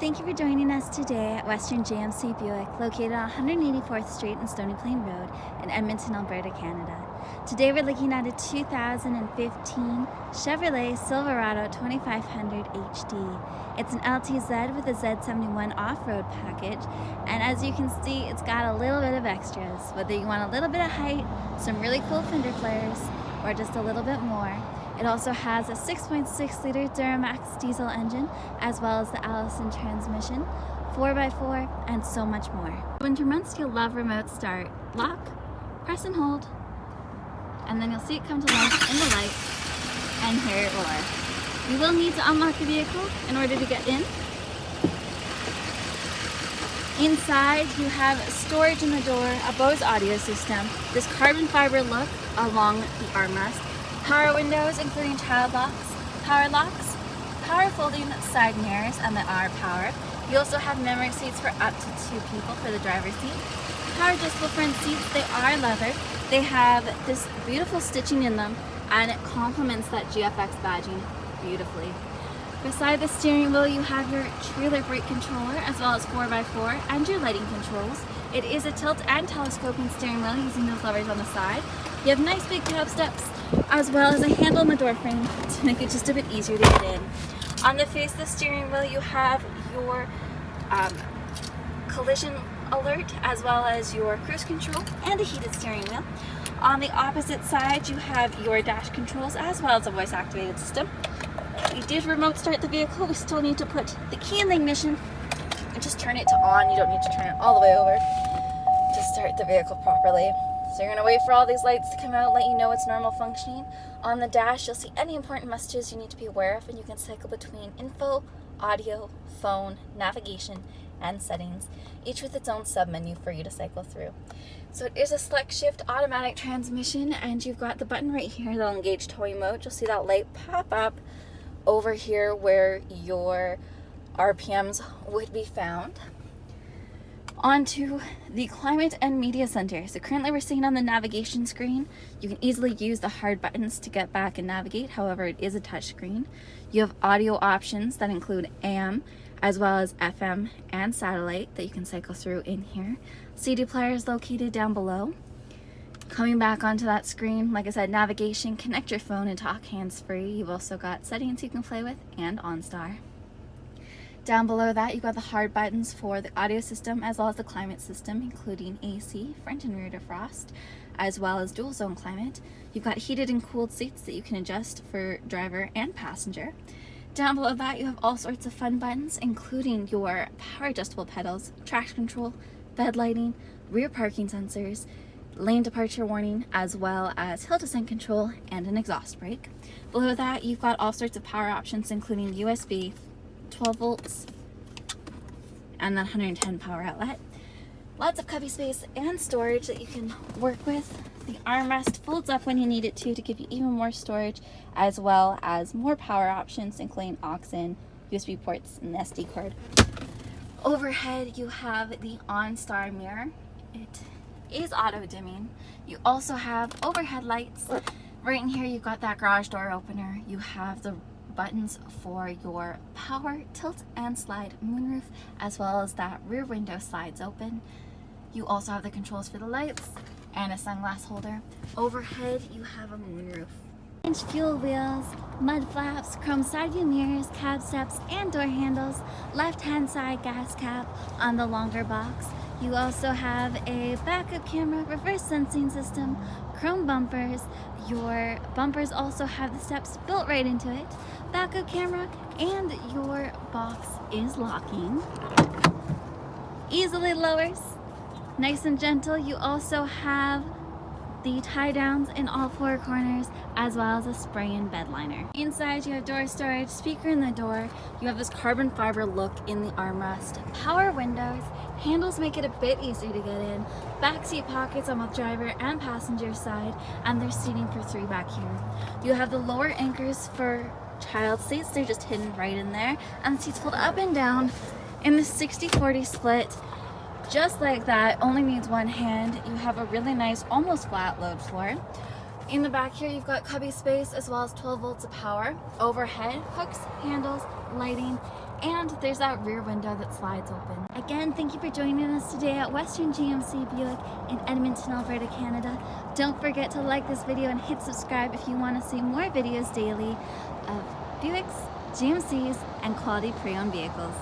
Thank you for joining us today at Western GMC Buick, located on 184th Street and Stony Plain Rd in Edmonton, Alberta, Canada. Today we're looking at a 2015 Chevrolet Silverado 2500HD. It's an LTZ with a Z71 off-road package, and as you can see, it's got a little bit of extras. Whether you want a little bit of height, some really cool fender flares, or just a little bit more. It also has a 6.6 liter Duramax diesel engine, as well as the Allison transmission, 4x4, and so much more. Winter months, you'll love remote start. Lock, press and hold, and then you'll see it come to life in the light and hear it roar. You will need to unlock the vehicle in order to get in. Inside, you have storage in the door, a Bose audio system, this carbon fiber look along the armrest, power windows including child locks, power folding side mirrors, and they are powered. You also have memory seats for up to 2 people for the driver's seat. Power adjustable front seats, they are leather. They have this beautiful stitching in them, and it complements that GFX badging beautifully. Beside the steering wheel, you have your trailer brake controller, as well as 4x4 and your lighting controls. It is a tilt and telescoping steering wheel using those levers on the side. You have nice big cab steps, as well as a handle on the door frame to make it just a bit easier to get in. On the face of the steering wheel, you have your collision alert, as well as your cruise control and a heated steering wheel. On the opposite side, you have your dash controls, as well as a voice activated system. You did remote start the vehicle. We still need to put the key in the ignition and just turn it to on. You don't need to turn it all the way over to start the vehicle properly. So you're going to wait for all these lights to come out, let you know it's normal functioning. On the dash, you'll see any important messages you need to be aware of, and you can cycle between info, audio, phone, navigation, and settings, each with its own sub-menu for you to cycle through. So it is a select shift automatic transmission, and you've got the button right here that'll engage towing mode. You'll see that light pop up over here where your RPMs would be found. Onto the climate and media center. So currently we're seeing on the navigation screen, you can easily use the hard buttons to get back and navigate. However, it is a touch screen. You have audio options that include AM, as well as FM and satellite that you can cycle through in here. CD player is located down below. Coming back onto that screen, like I said, navigation, connect your phone and talk hands-free. You've also got settings you can play with and OnStar. Down below that, you've got the hard buttons for the audio system, as well as the climate system, including AC, front and rear defrost, as well as dual zone climate. You've got heated and cooled seats that you can adjust for driver and passenger. Down below that, you have all sorts of fun buttons, including your power adjustable pedals, traction control, bed lighting, rear parking sensors, lane departure warning, as well as hill descent control and an exhaust brake. Below that, you've got all sorts of power options, including USB, 12 volts, and then 110 power outlet. Lots of cubby space and storage that you can work with. The armrest folds up when you need it to give you even more storage, as well as more power options, including aux-in, USB ports, and SD card. Overhead, you have the OnStar mirror. It is auto dimming. You also have overhead lights. Right in here, you've got that garage door opener. You have the buttons for your power tilt and slide moonroof, as well as that rear window slides open. You also have the controls for the lights and a sunglass holder. Overhead, you have a moonroof. Inch fuel wheels, mud flaps, chrome side view mirrors, cab steps, and door handles. Left-hand side gas cap on the longer box. You also have a backup camera, reverse sensing system, chrome bumpers. Your bumpers also have the steps built right into it. Backup camera, and your box is locking. Easily lowers, nice and gentle. You also have the tie downs in all 4 corners, as well as a spray-in bed liner. Inside, you have door storage, speaker in the door. You have this carbon fiber look in the armrest. Power windows, handles make it a bit easier to get in. Back seat pockets on both driver and passenger side, and there's seating for 3 back here. You have the lower anchors for child seats. They're just hidden right in there, and the seats fold up and down in the 60-40 split. Just like that, only needs one hand. You have a really nice, almost flat load floor. In the back here, you've got cubby space, as well as 12 volts of power. Overhead, hooks, handles, lighting, And there's that rear window that slides open. Again, thank you for joining us today at Western GMC Buick in Edmonton, Alberta, Canada. Don't forget to like this video and hit subscribe if you want to see more videos daily of Buicks, GMCs, and quality pre-owned vehicles.